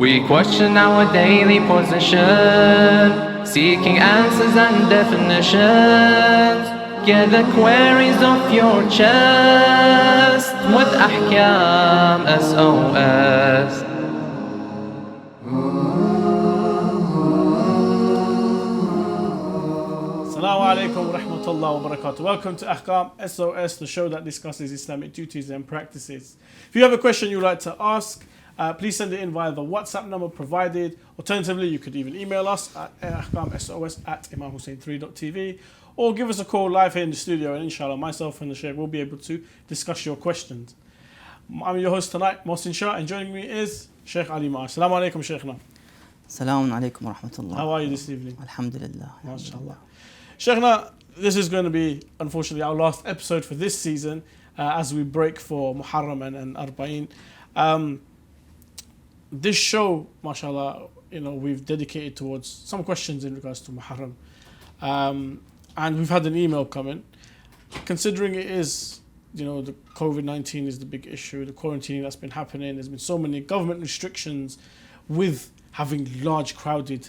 We question our daily position, seeking answers and definitions. Get the queries off your chest with Ahkam SOS. Assalamu alaikum wa rahmatullahi wa barakatuh. Welcome to Ahkam SOS, the show that discusses Islamic duties and practices. If you have a question you'd like to ask, please send it in via the WhatsApp number provided. Alternatively, you could even email us at ahkamsos@imamhussein3.tv or give us a call live here in the studio, and inshallah myself and the Sheikh will be able to discuss your questions. I'm your host tonight, Mohsin Shah, and joining me is Sheikh Ali Mar. Assalamu alaikum, Sheikhna. Assalamu alaikum wa rahmatullah. How are you this evening? Alhamdulillah. MashaAllah. Sheikhna, this is going to be, unfortunately, our last episode for this season as we break for Muharram and Arba'in. This show, mashallah, we've dedicated towards some questions in regards to Muharram. And we've had an email come in. Considering it is, the COVID-19 is the big issue, the quarantining that's been happening, there's been so many government restrictions with having large crowded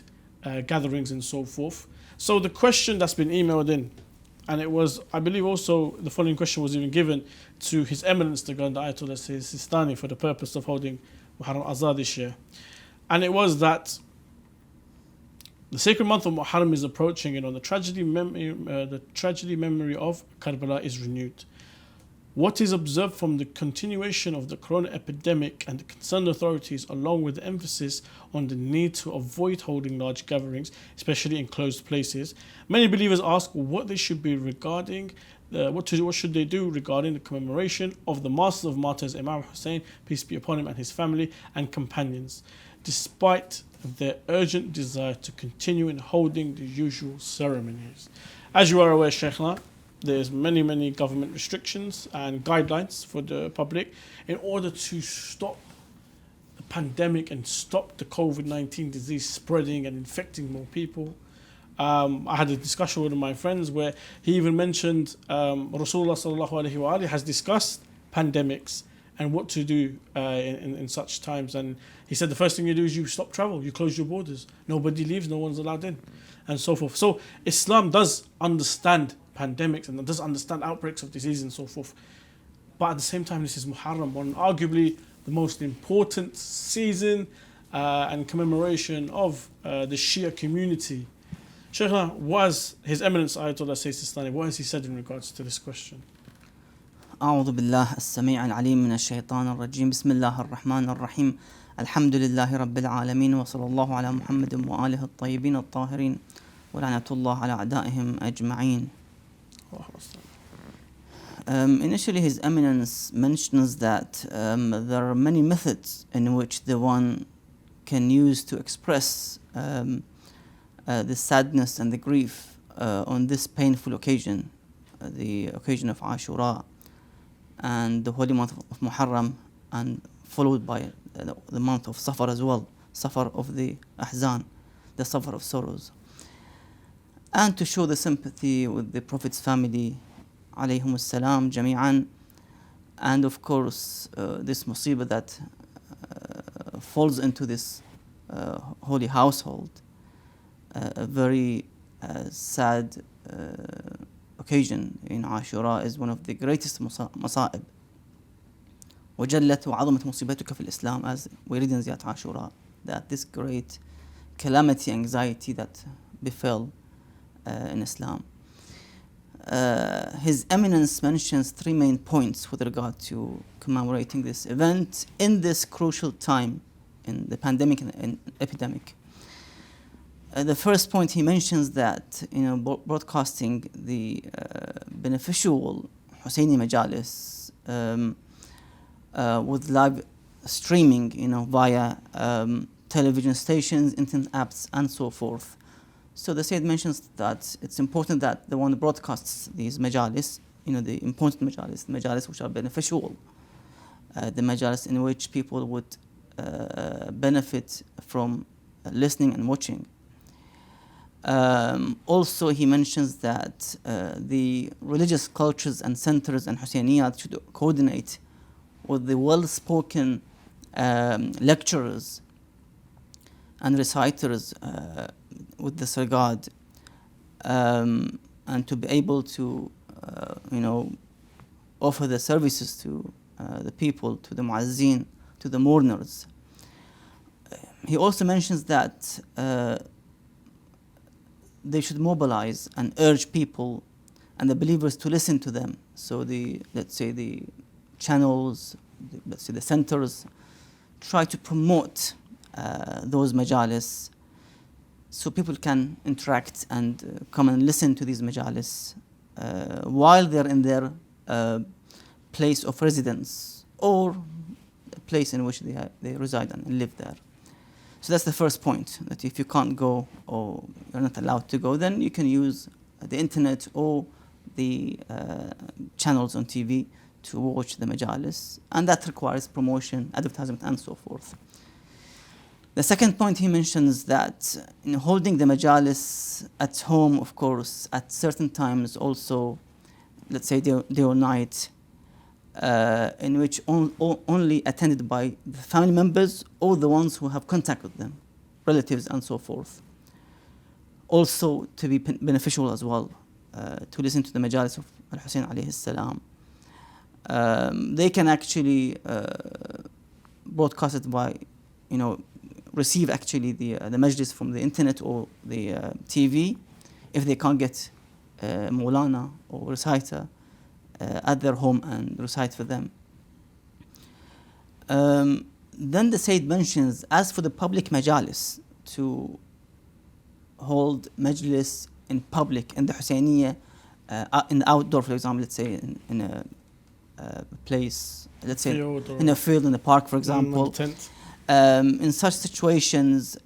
gatherings and so forth. So the question that's been emailed in, and it was, I believe also the following question was even given to His Eminence the Grand Ayatollah Sistani for the purpose of holding Muharram Azad this year. And it was that the sacred month of Muharram is approaching, and the tragedy memory of Karbala is renewed. What is observed from the continuation of the corona epidemic and the concerned authorities, along with the emphasis on the need to avoid holding large gatherings, especially in closed places? Many believers ask what they should be regarding, what should they do regarding the commemoration of the Master of Martyrs, Imam Hussein, peace be upon him, and his family and companions, despite their urgent desire to continue in holding the usual ceremonies. As you are aware, Sheikhna, there's many government restrictions and guidelines for the public in order to stop the pandemic and stop the COVID-19 disease spreading and infecting more people. I had a discussion with one of my friends where he even mentioned Rasulullah sallallahu alaihi wa alihi has discussed pandemics and what to do in such times. And he said the first thing you do is you stop travel, you close your borders. Nobody leaves, no one's allowed in, and so forth. So Islam does understand pandemics and does understand outbreaks of disease and so forth. But at the same time, this is Muharram, one arguably the most important season and commemoration of the Shia community. Sheikhna, was His Eminence Ayatollah Sistani, what has he said in regards to this question? أعوذ بالله السميع العليم من الشيطان الرجيم بسم الله الرحمن الرحيم الحمد لله رب العالمين وصلى الله على محمد وآله الطيبين الطاهرين ولعنة الله على أعدائهم أجمعين. Initially, His Eminence mentions that there are many methods in which the one can use to express the sadness and the grief on this painful occasion, the occasion of Ashura and the holy month of Muharram, and followed by the month of Safar as well, Safar of the Ahzan, the Safar of sorrows, and to show the sympathy with the Prophet's family, alayhum as-salam jami'an, and of course this musibah that falls into this holy household, a very sad occasion in Ashura is one of the greatest masa'ib. وجلت وعظمت مصيبتك في الإسلام, as we read in Ziyat Ashura, that this great calamity, anxiety that befell in Islam. His Eminence mentions three main points with regard to commemorating this event in this crucial time in the pandemic and epidemic. The first point, he mentions that broadcasting the beneficial Husseini majalis with live streaming via television stations, internet apps, and so forth. So the Sayyid mentions that it's important that the one that broadcasts these majalis, the important majalis, the majalis which are beneficial, the majalis in which people would benefit from listening and watching. Also, he mentions that the religious cultures and centers and Husseyniyat should coordinate with the well-spoken lecturers and reciters with this regard, and to be able to, offer the services to the people, to the muazzin, to the mourners. He also mentions that they should mobilize and urge people and the believers to listen to them. So let's say the channels, let's say the centers, try to promote those majalis so people can interact and come and listen to these majalis while they're in their place of residence or a place in which they reside and live there. So that's the first point, that if you can't go or you're not allowed to go, then you can use the internet or the channels on TV to watch the majalis, and that requires promotion, advertisement, and so forth. The second point he mentions that holding the majalis at home, of course, at certain times also, let's say day or night, in which only attended by the family members or the ones who have contact with them, relatives and so forth. Also to be beneficial as well, to listen to the majalis of Al-Hussein alayhi salam. They can actually broadcast it by, receive actually the majlis from the internet or the TV if they can't get Maulana or reciter at their home and recite for them. Then the Sayyid mentions, as for the public majalis, to hold majlis in public, in the Husayniyya, in the outdoor, for example, let's say in a place, let's say in a field, in a park, for example. In such situations,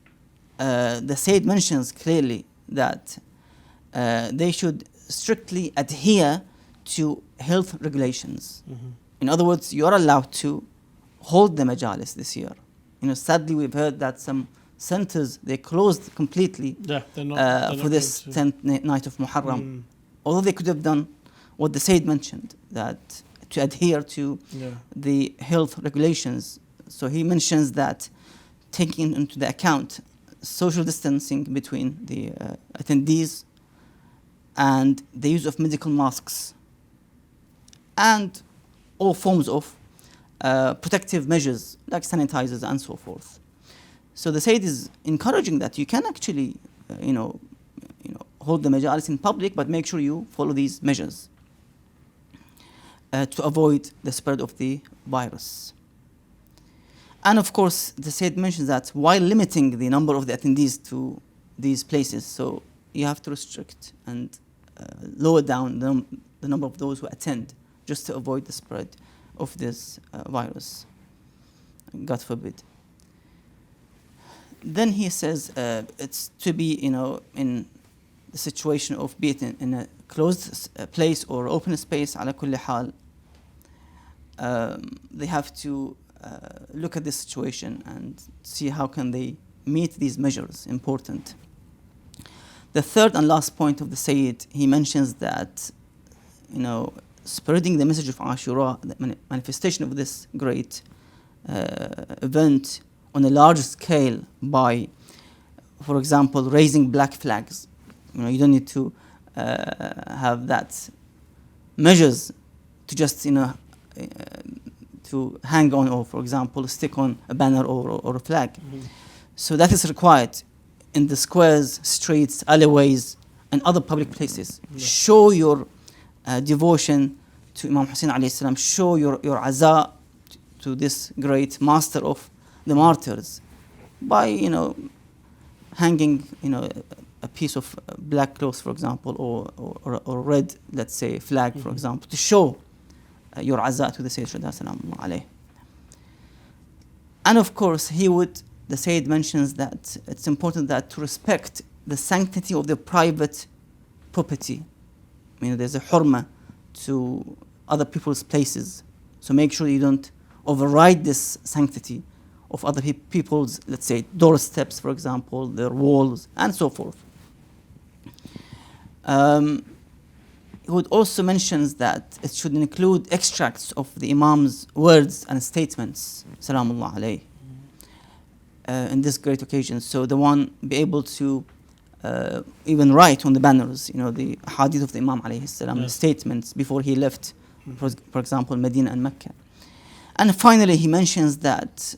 the Sayyid mentions clearly that they should strictly adhere to health regulations. Mm-hmm. In other words, you are allowed to hold the majalis this year. Sadly, we've heard that some centers, they closed completely for this 10th night of Muharram. Although they could have done what the Sayyid mentioned, that to adhere to the health regulations. So he mentions that taking into the account social distancing between the attendees and the use of medical masks and all forms of protective measures like sanitizers and so forth. So the Sayyid is encouraging that you can actually, hold the majalis in public, but make sure you follow these measures to avoid the spread of the virus. And of course, the Sayyid mentions that while limiting the number of the attendees to these places, so you have to restrict and lower down the number of those who attend, just to avoid the spread of this virus, God forbid. Then he says it's to be, in the situation of be it in a closed place or open space, ala kulli hal, they have to look at this situation and see how can they meet these measures, important. The third and last point of the Sayyid, he mentions that, spreading the message of Ashura, the manifestation of this great event on a large scale by, for example, raising black flags. You don't need to have that measures to just, to hang on or, for example, stick on a banner or a flag. Mm-hmm. So that is required in the squares, streets, alleyways, and other public places. Yeah. Show your devotion to Imam Hussein alayhi salam. Show your aza to this great master of the martyrs by, hanging, a piece of black cloth, for example, or red, let's say, flag, for example, to show your aza to the Sayyid sallallahu alayhi. And of course, the Sayyid mentions that it's important that to respect the sanctity of the private property. There's a hurma to other people's places. So make sure you don't override this sanctity of other people's, let's say, doorsteps, for example, their walls, and so forth. He would also mentions that it should include extracts of the Imam's words and statements, salamullah alayhi. in this great occasion. So the one be able to even write on the banners, the hadith of the Imam alayhi salam, the statements before he left, for example, Medina and Mecca. And finally, he mentions that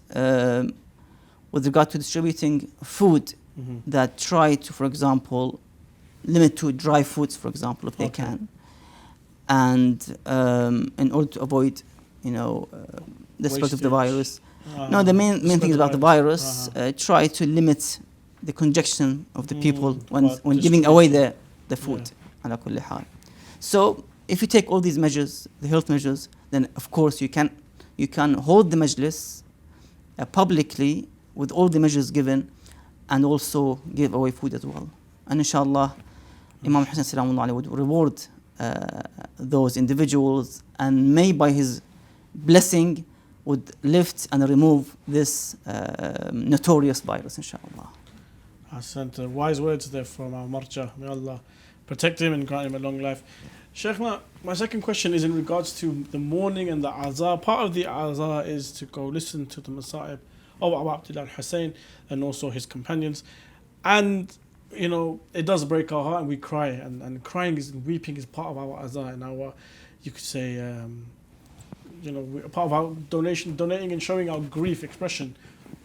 with regard to distributing food, that try to, for example, limit to dry foods, for example, if they can, and in order to avoid, the spread of the virus. No, the main thing is about the virus. Try to limit the congestion of the people when giving away the food. على كل حال. So if you take all these measures, the health measures, then of course you can hold the majlis publicly with all the measures given, and also give away food as well. And inshallah, Imam Hussein salamullah alayhi would reward those individuals, and may by his blessing would lift and remove this notorious virus, inshallah. Ahsant. Wise words there from our marja. May Allah protect him and grant him a long life. Shaykhna, my second question is in regards to the mourning and the azar. Part of the azar is to go listen to the masa'ib of Abu Abdullah al-Hussein and also his companions. And, it does break our heart and we cry. And crying and weeping is part of our azar and our, you could say, part of our donating and showing our grief expression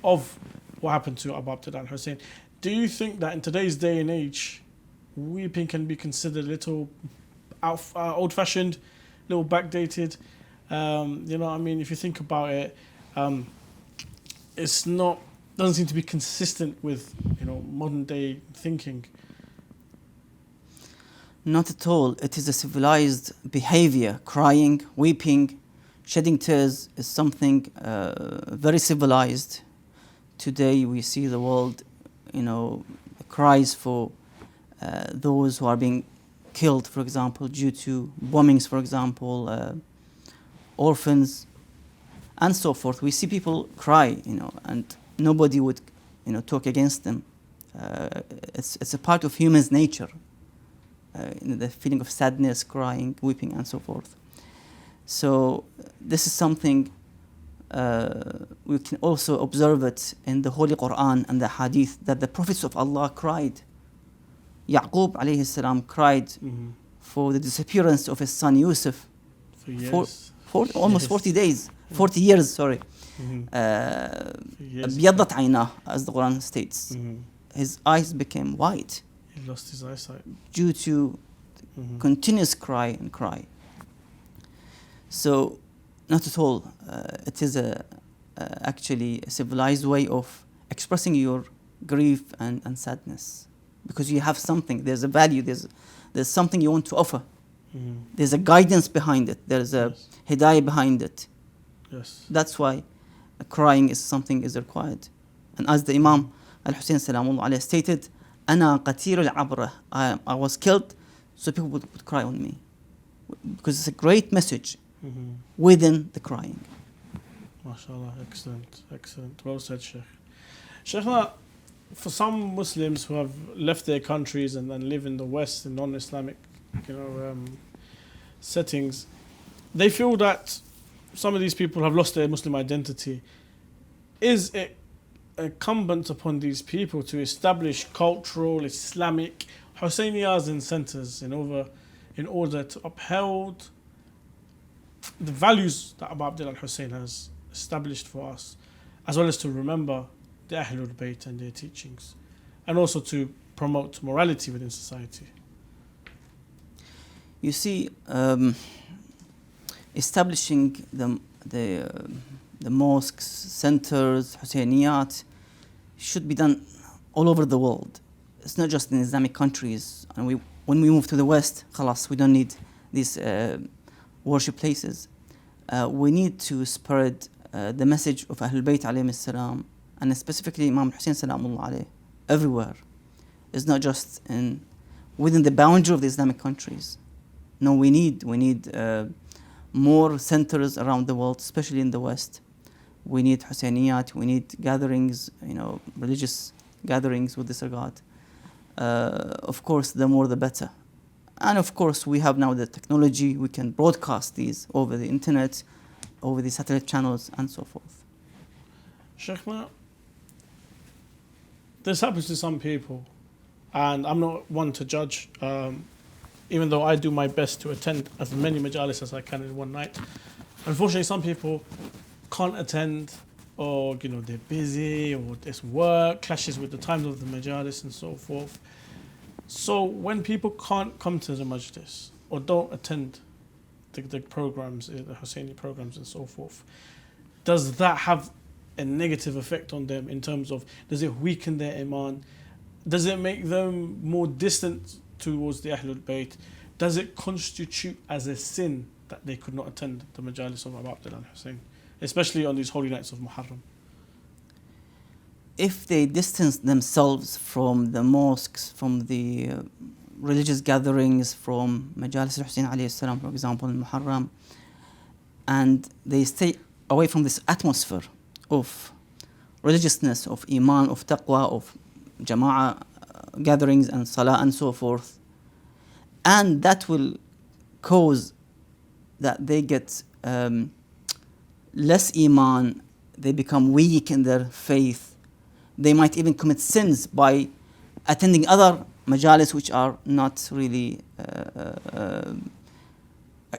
of what happened to Abu Abdullah al-Hussein. Do you think that in today's day and age, weeping can be considered a little old-fashioned, a little backdated? If you think about it, doesn't seem to be consistent with modern-day thinking. Not at all. It is a civilized behavior. Crying, weeping, shedding tears is something very civilized. Today we see the world, cries for those who are being killed, for example, due to bombings, for example, orphans, and so forth. We see people cry, and nobody would, talk against them. It's a part of human's nature, the feeling of sadness, crying, weeping, and so forth. So this is something we can also observe it in the Holy Quran and the Hadith, that the prophets of Allah cried. Yaqub alayhi salam cried for the disappearance of his son Yusuf for almost 40 days, 40 years, sorry. بيضت عيناه, as the Quran states. His eyes became white. He lost his eyesight. Due to continuous cry and cry. So, not at all. It is actually a civilized way of expressing your grief and sadness, because you have something. There's a value. There's something you want to offer. There's a guidance behind it. There's a hidayah behind it. Yes. That's why crying is something is required. And as the Imam al-Hussein salamullah alayhi stated, "Ana qatir al-abra." I was killed, so people would cry on me, because it's a great message within the crying. MashaAllah, excellent. Well said, Sheikh. Sheikhna, for some Muslims who have left their countries and live in the West in non-Islamic, settings, they feel that some of these people have lost their Muslim identity. Is it incumbent upon these people to establish cultural Islamic Husseinias and centers in order to uphold the values that Abu Abdullah al-Hussein has established for us, as well as to remember the Ahlul Bayt and their teachings, and also to promote morality within society? You see, establishing the mosques, centers, Husseiniyat should be done all over the world. It's not just in Islamic countries. And when we move to the West, khalas, we don't need these worship places. We need to spread the message of Ahlul Bayt alayhim salam, and specifically Imam Hussein salamullah alayh, everywhere. It's not just within the boundary of the Islamic countries. No, we need more centers around the world, especially in the West. We need Husseiniyyat, we need gatherings, religious gatherings with this regard. Of course, the more the better. And of course, we have now the technology, we can broadcast these over the internet, over the satellite channels, and so forth. Sheikhna, this happens to some people, and I'm not one to judge. Even though I do my best to attend as many majalis as I can in one night, unfortunately, some people can't attend, or they're busy, or there's work clashes with the times of the majalis and so forth. So when people can't come to the majlis or don't attend the programs, the Husseini programs and so forth, does that have a negative effect on them in terms of, does it weaken their iman? Does it make them more distant towards the Ahlul Bayt? Does it constitute as a sin that they could not attend the majalis of Abu Abdullah al-Hussein, especially on these holy nights of Muharram? If they distance themselves from the mosques, from the religious gatherings, from Majalis al-Hussein alayhi salam, for example, in Muharram, and they stay away from this atmosphere of religiousness, of iman, of taqwa, of jama'ah gatherings and salah and so forth, and that will cause that they get less iman, they become weak in their faith. They might even commit sins by attending other majalis which are not really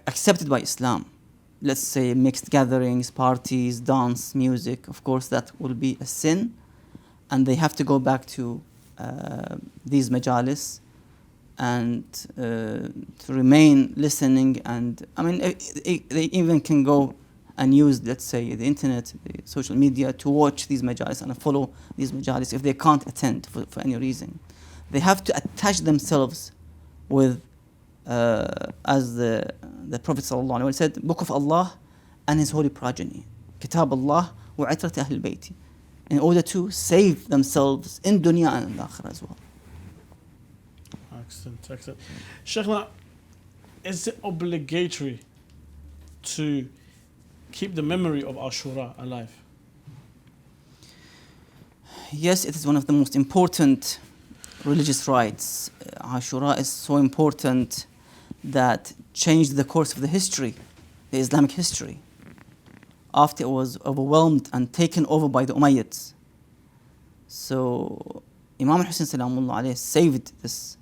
accepted by Islam. Let's say mixed gatherings, parties, dance, music. Of course, that will be a sin, and they have to go back to these majalis and to remain listening. And I mean, they even can go and use, let's say, the internet, the social media to watch these majalis and follow these majalis if they can't attend for any reason. They have to attach themselves with, as the Prophet ﷺ said, Book of Allah and His holy progeny, Kitab Allah wa Itrat Ahl Bayti, in order to save themselves in dunya and in akhirah as well. Excellent, excellent. Shaykhna, is it obligatory to keep the memory of Ashura alive? Yes, it is one of the most important religious rites. Ashura is so important that changed the course of the history, the Islamic history, after it was overwhelmed and taken over by the Umayyads. So Imam Hussein salamullah alayhi saved this,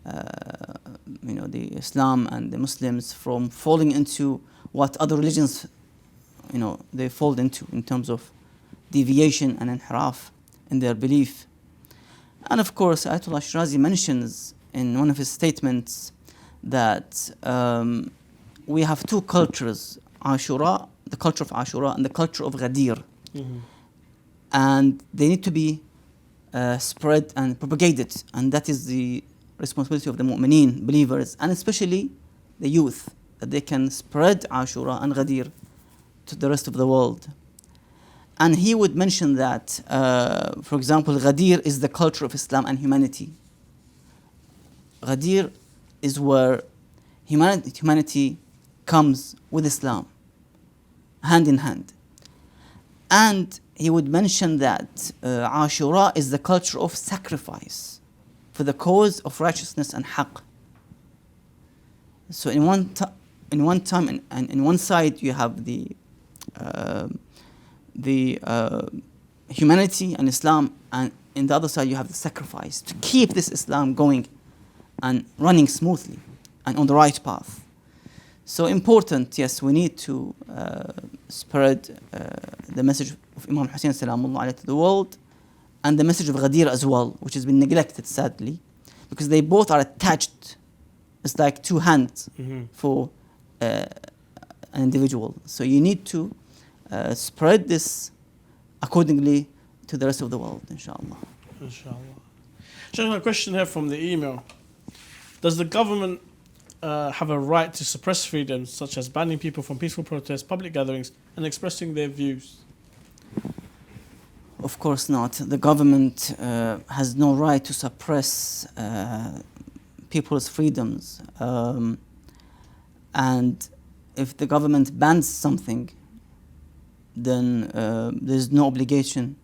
the Islam and the Muslims from falling into what other religions they fall into in terms of deviation and inhiraf in their belief. And of course, Ayatollah Shirazi mentions in one of his statements that we have two cultures, Ashura, the culture of Ashura, and the culture of Ghadir. Mm-hmm. And they need to be spread and propagated, and that is the responsibility of the mu'mineen, believers, and especially the youth, that they can spread Ashura and Ghadir to the rest of the world. And he would mention that, for example, Ghadir is the culture of Islam and humanity. Ghadir is where humanity comes with Islam, hand in hand. And he would mention that Ashura is the culture of sacrifice for the cause of righteousness and haqq. So in one time, and in one side you have the humanity and Islam, and in the other side you have the sacrifice to keep this Islam going and running smoothly and on the right path. So important, yes, we need to spread the message of Imam Hussein salamullah alayhi to the world, and the message of Ghadir as well, which has been neglected sadly, because they both are attached. It's like two hands for an individual. So you need to spread this accordingly to the rest of the world, inshallah. Inshallah. Shaykh, a question here from the email. Does the government have a right to suppress freedoms, such as banning people from peaceful protests, public gatherings, and expressing their views? Of course not. The government has no right to suppress people's freedoms. And if the government bans something, then there's no obligation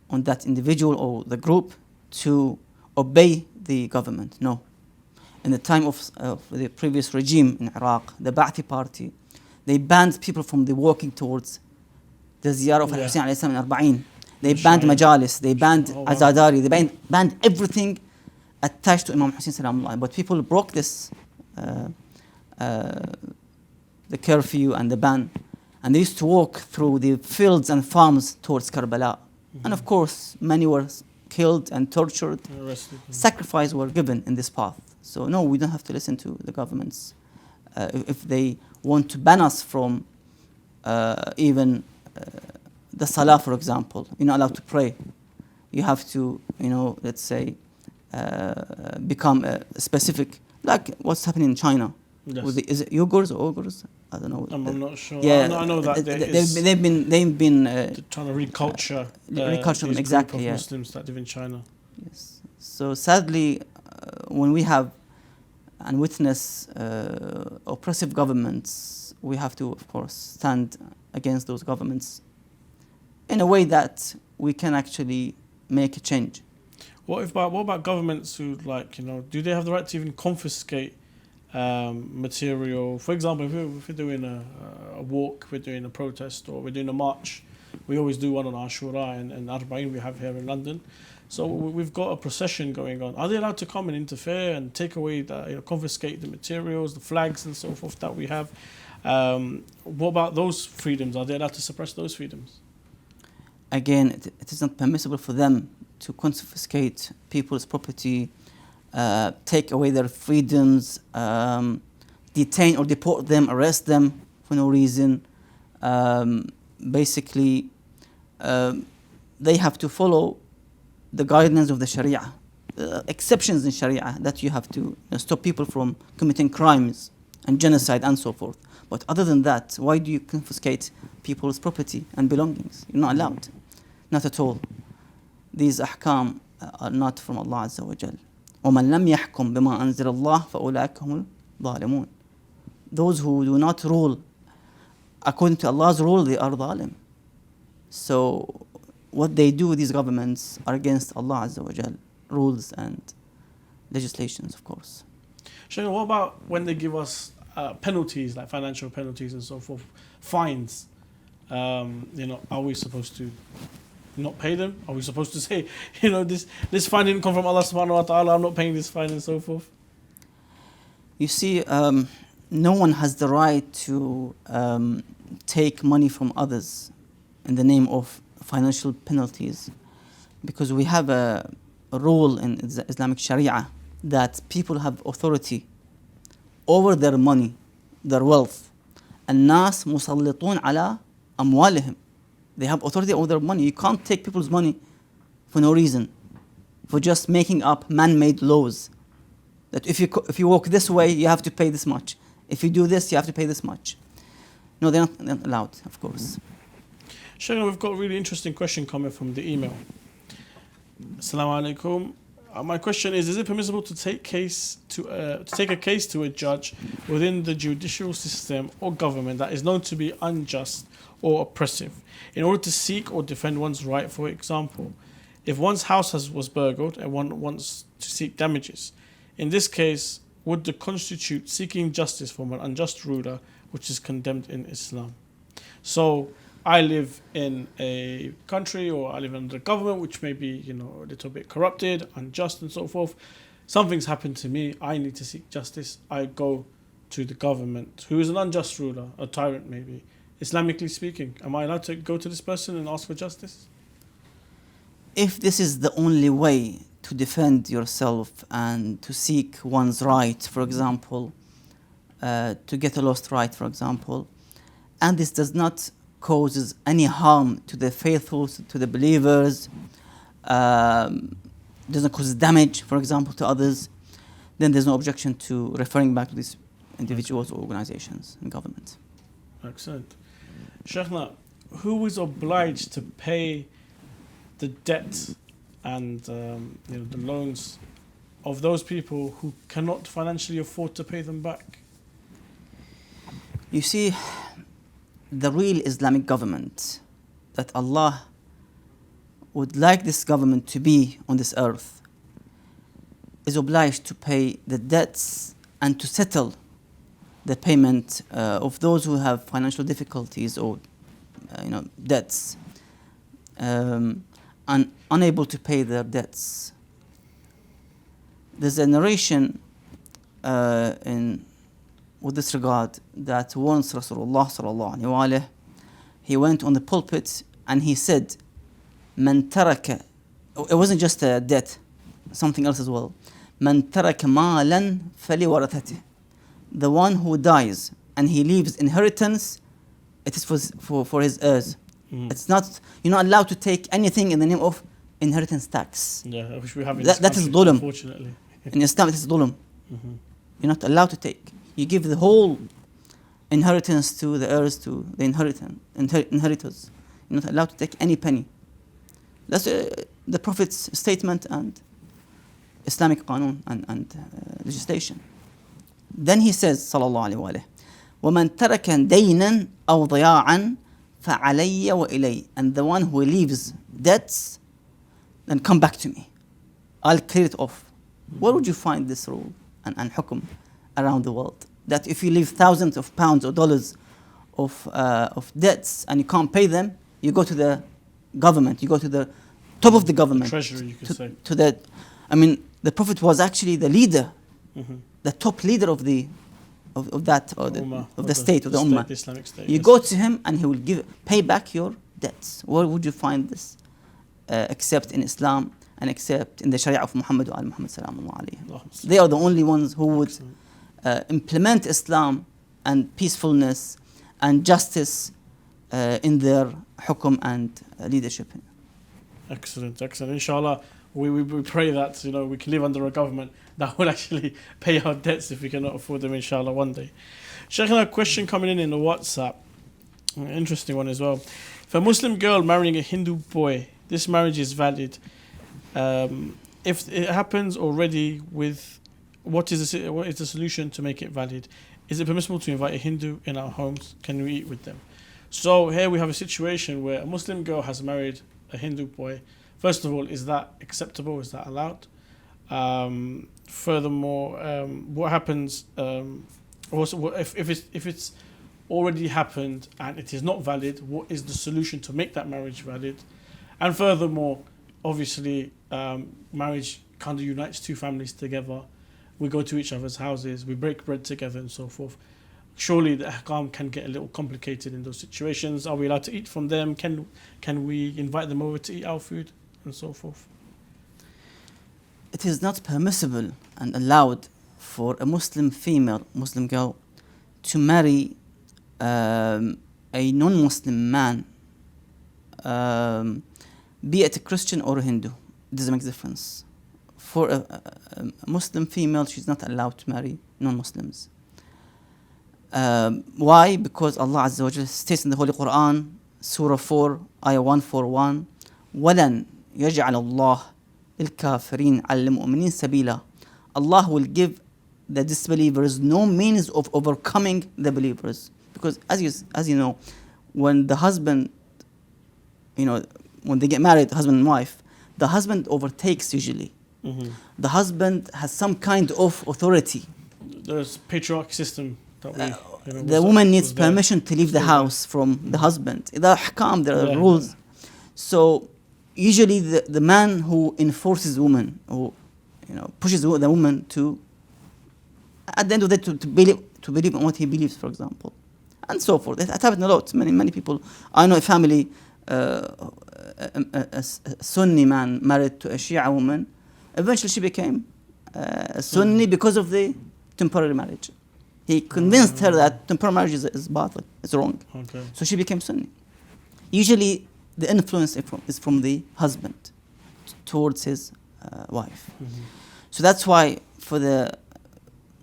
on that individual or the group to obey the government. No. In the time of the previous regime in Iraq, the Ba'athi party, they banned people from the walking towards the ziyarah of Al-Hussein alayhi salam in Arba'in. They banned majalis, they banned Oh, wow. azadari, they banned everything attached to Imam Hussein salamullah. But people broke this, the curfew and the ban, and they used to walk through the fields and farms towards Karbala. And of course, many were killed and tortured. Arrested. Sacrifices were given in this path. So no, we don't have to listen to the governments. If they want to ban us from even the salah, for example, you're not allowed to pray. You have to, let's say, become specific, like what's happening in China. Yes. With is it Uyghurs or Uyghurs? I don't know. I'm not sure. Yeah, I know that they've been trying to reculture reculture them, these exactly, group of yeah. Muslims that live in China. Yes. So sadly, when we have and witness oppressive governments, we have to, of course, stand against those governments in a way that we can actually make a change. What about governments who, do they have the right to even confiscate material? For example, if we're doing a walk, we're doing a protest, or we're doing a march, we always do one on Ashura and Arba'in we have here in London. So we've got a procession going on. Are they allowed to come and interfere and take away, confiscate the materials, the flags and so forth that we have? What about those freedoms? Are they allowed to suppress those freedoms? Again, it is not permissible for them to confiscate people's property, take away their freedoms, detain or deport them, arrest them for no reason. Basically, they have to follow the guidelines of the Sharia, exceptions in Sharia that you have to stop people from committing crimes and genocide and so forth. But other than that, why do you confiscate people's property and belongings? You're not allowed. Not at all. These ahkam are not from Allah Azza wa Jal. وَمَنْ لَمْ يَحْكُمْ بِمَا أَنزِلَ اللَّهِ فَأُولَٰئِكَ هُمُ الظَّالِمُونَ. Those who do not rule according to Allah's rule, they are zalim. So what they do, these governments, are against Allah Azza wa Jal rules and legislations, of course. Shaykh, what about when they give us penalties, like financial penalties and so forth, fines? Are we supposed to not pay them? Are we supposed to say, this fine didn't come from Allah subhanahu wa ta'ala, I'm not paying this fine and so forth? You see, no one has the right to take money from others in the name of financial penalties, because we have a rule in Islamic Sharia that people have authority over their money, their wealth. الناس مسلطون على أموالهم. They have authority over their money. You can't take people's money for no reason, for just making up man-made laws. That if you walk this way, you have to pay this much. If you do this, you have to pay this much. No, they're not allowed, of course. Shaykh, we've got a really interesting question coming from the email. Assalamu alaikum. My question is it permissible to take a case to a judge within the judicial system or government that is known to be unjust or oppressive in order to seek or defend one's right? For example, if one's house was burgled and one wants to seek damages, in this case, would the constitute seeking justice from an unjust ruler which is condemned in Islam? So I live in a country, or I live under a government which may be, a little bit corrupted, unjust and so forth. Something's happened to me. I need to seek justice. I go to the government, who is an unjust ruler, a tyrant maybe. Islamically speaking, am I allowed to go to this person and ask for justice? If this is the only way to defend yourself and to seek one's right, for example, to get a lost right, for example, and this does not causes any harm to the faithful, to the believers, doesn't cause damage, for example, to others, then there's no objection to referring back to these individuals or organizations and government. Excellent. Sheikhna, who is obliged to pay the debt and the loans of those people who cannot financially afford to pay them back? You see, the real Islamic government that Allah would like this government to be on this earth is obliged to pay the debts and to settle the payment of those who have financial difficulties or debts. and unable to pay their debts. There's a narration with this regard that once Rasulullah sallallahu alaihi wasallam, he went on the pulpit and he said, "Man taraka," it wasn't just a debt, something else as well. "Man taraka malan faliwarathatihi." The one who dies and he leaves inheritance, it is for his heirs. It's not, you're not allowed to take anything in the name of inheritance tax. Yeah, which we have in That is dhulm. unfortunately. In Islam, it is dhulm. You're not allowed to take. You give the whole inheritance to the heirs, to the inheritors. You're not allowed to take any penny. That's the Prophet's statement and Islamic qanun and legislation. Then he says, sallallahu alaihi wasallam, وَمَنْ تَرَكَ دَيْنًا أَوْ ضَيَاعًا فَعَلَيَّ وَإِلَيَّ. And the one who leaves debts, then come back to me. I'll clear it off. Where would you find this rule and hukum around the world? That if you leave thousands of pounds or dollars of debts and you can't pay them, you go to the government, you go to the top of the government. The treasury, you could say. To the, I mean, the Prophet was actually the leader, the top leader of the state, of the ummah. The Islamic state. You go to him and he will pay back your debts. Where would you find this except in Islam and except in the Sharia of Muhammad wa Muhammad sallallahu alayhi? They are the only ones who would implement Islam and peacefulness and justice in their hukum and leadership. Excellent. Inshallah, we pray that we can live under a government that will actually pay our debts if we cannot afford them, inshallah, one day. Shaykhana, a question coming in the WhatsApp, an interesting one as well. If a Muslim girl marrying a Hindu boy, this marriage is valid. If it happens already, what is the solution to make it valid? Is it permissible to invite a Hindu in our homes? Can we eat with them? So here we have a situation where a Muslim girl has married a Hindu boy. First of all, is that acceptable? Is that allowed? Furthermore, what happens also if it's already happened and it is not valid? What is the solution to make that marriage valid? And furthermore, obviously, marriage kind of unites two families together. We go to each other's houses, we break bread together, and so forth. Surely the ahkam can get a little complicated in those situations. Are we allowed to eat from them? Can we invite them over to eat our food, and so forth? It is not permissible and allowed for a Muslim girl, to marry a non-Muslim man, be it a Christian or a Hindu. It doesn't make a difference. For a Muslim female, she's not allowed to marry non-Muslims. Why? Because Allah Azza wa Jalla states in the Holy Quran, Surah 4, Ayah 141, وَلَنْ يَجْعَلَ اللَّهِ لِلْكَافِرِينَ عَلَى الْمُؤْمِنِينَ سَبِيلًا. Allah will give the disbelievers no means of overcoming the believers. Because as you know, when the husband, when they get married, husband and wife, the husband overtakes usually. The husband has some kind of authority. There's patriarch system. The woman needs permission to leave the house from the husband. There are ahkam, there are rules. So usually the man who enforces woman, who pushes the woman to, at the end of the day, to believe in what he believes, for example, and so forth. That happened a lot. Many people. I know a family, a Sunni man married to a Shia woman. Eventually she became a Sunni because of the temporary marriage. He convinced her that temporary marriage is batil, it's wrong. Okay. So she became Sunni. Usually the influence is from the husband towards his wife. So that's why for the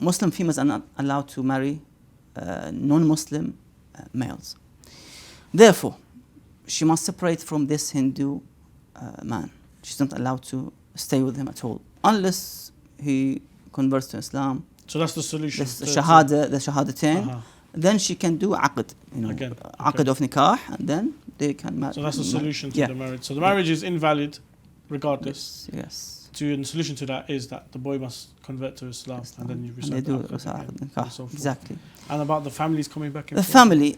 Muslim females are not allowed to marry non-Muslim males. Therefore, she must separate from this Hindu man. She's not allowed to stay with him at all unless he converts to Islam. So that's the solution. The shahadatain. Then she can do aqd, aqd of nikah, and then they can marry. So that's the solution to the marriage. So the marriage is invalid, regardless. Yes. The solution to that is that the boy must convert to Islam, and then you recite they do the aqd nikah. Exactly. And about the families coming back. The family,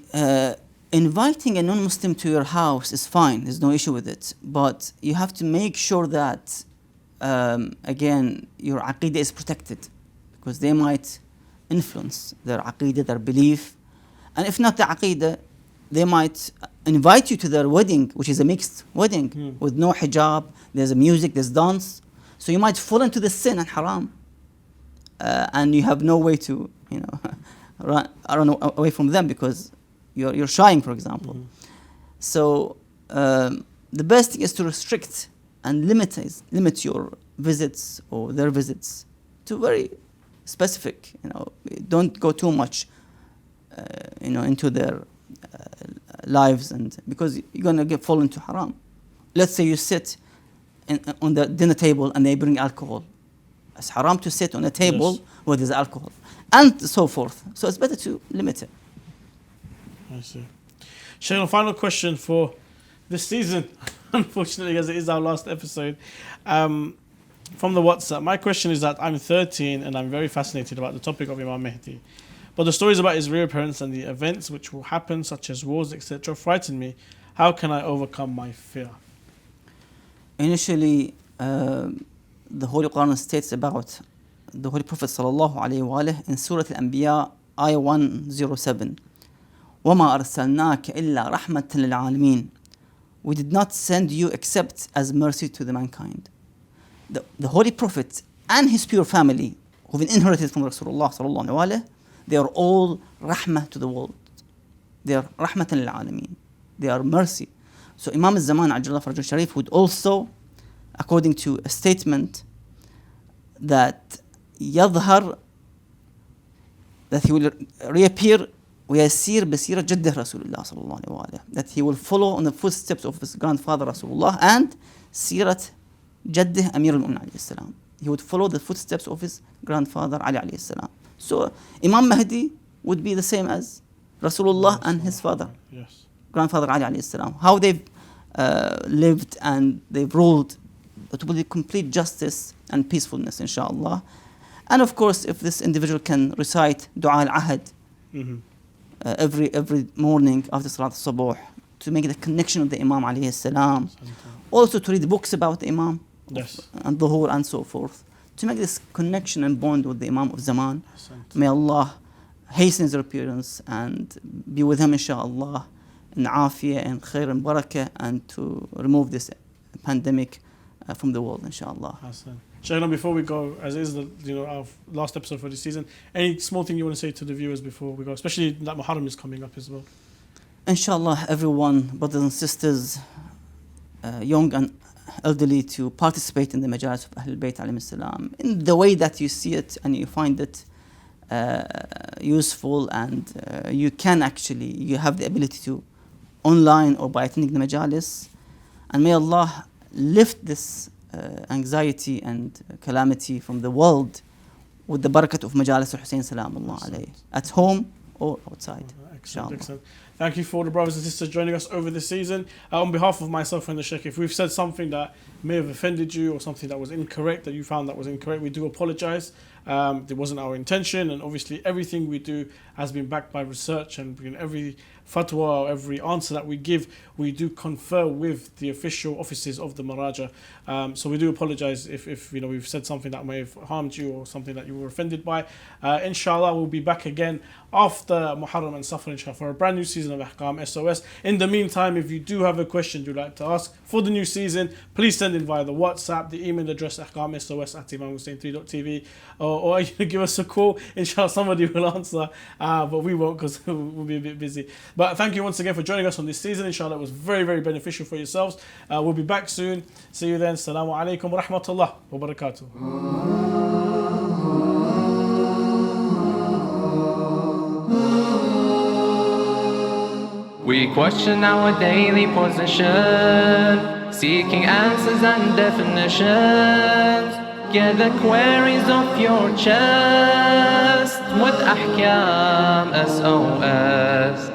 inviting a non-Muslim to your house is fine. There's no issue with it. But you have to make sure that, again, your aqidah is protected, because they might influence their aqidah, their belief. And if not the aqidah, they might invite you to their wedding, which is a mixed wedding with no hijab. There's music, there's dance. So you might fall into the sin and haram. And you have no way to, run away from them, because you're shying, for example. So the best thing is to restrict and limit your visits or their visits to very specific. Don't go too much, into their lives, and because you're gonna fall into haram. Let's say you sit on the dinner table and they bring alcohol. It's haram to sit on a table where there's alcohol, and so forth. So it's better to limit it. I see. Shaykh, final question for this season, unfortunately, as it is our last episode. From the WhatsApp, my question is that I'm 13 and I'm very fascinated about the topic of Imam Mahdi. But the stories about his reappearance and the events which will happen, such as wars, etc., frighten me. How can I overcome my fear? Initially, the Holy Quran states about the Holy Prophet sallallahu alaihi wasallam in Surah Al-Anbiya, ayah 107. وَمَا أَرْسَلْنَاكَ إِلَّا رَحْمَةً لِلْعَالَمِينَ. We did not send you except as mercy to the mankind. The Holy Prophet and his pure family, who've been inherited from Rasulullah sallallahu alaihi wasallam, they are all rahmah to the world. They are rahmatan lil-alameen. They are mercy. So Imam al-Zaman Ajjallah Farajul Sharif would also, according to a statement, that يظهر, that he will reappear ويسير بسيرة جده رسول الله صلى الله عليه وآله, that he will follow on the footsteps of his grandfather Rasulullah and سيرة جده أمير المؤمنين عليه السلام. He would follow the footsteps of his grandfather Ali عليه السلام. So Imam Mahdi would be the same as Rasulullah and his father, grandfather Ali alayhi salam. How they've lived and they've ruled, it will be complete justice and peacefulness, inshallah. And of course, if this individual can recite Dua al-Ahad every morning after Salat al-Subuh, to make the connection with the Imam alayhi salam, also to read books about the Imam and Dhuhr and so forth, to make this connection and bond with the Imam of Zaman. May Allah hasten his appearance and be with him, inshallah, in afiyah and khair and barakah, and to remove this pandemic from the world, inshallah. Shaykh, before we go, as it is our last episode for this season, any small thing you want to say to the viewers before we go, especially that Muharram is coming up as well? Inshallah, everyone, brothers and sisters, young and elderly, to participate in the majalis of Ahlul Bayt alayhim salam in the way that you see it and you find it useful, and you have the ability to online or by attending the majalis. And may Allah lift this anxiety and calamity from the world with the barakat of majalis al-Hussein salamullah alayhi, at home or outside. Excellent. Thank you for the brothers and sisters joining us over this season. On behalf of myself and the Sheikh, if we've said something that may have offended you or something that was incorrect, that you found that was incorrect, we do apologize. It wasn't our intention, and obviously everything we do has been backed by research, and every fatwa or every answer that we give, we do confer with the official offices of the Maraja. So we do apologize if we've said something that may have harmed you or something that you were offended by. Inshallah, we'll be back again after Muharram and Safar, inshallah, for a brand new season of Ahkam SOS. In the meantime, if you do have a question you'd like to ask for the new season, please send in via the WhatsApp, the email address ahkamsos@imamhussein3.tv, or give us a call. Inshallah, somebody will answer, but we won't, because we'll be a bit busy. But thank you once again for joining us on this season. Inshallah, it was very, very beneficial for yourselves. We'll be back soon. See you then. Assalamu alaikum wa rahmatullah wa barakatuh. We question our daily position, seeking answers and definitions. Get the queries off your chest with Ahkam SOS.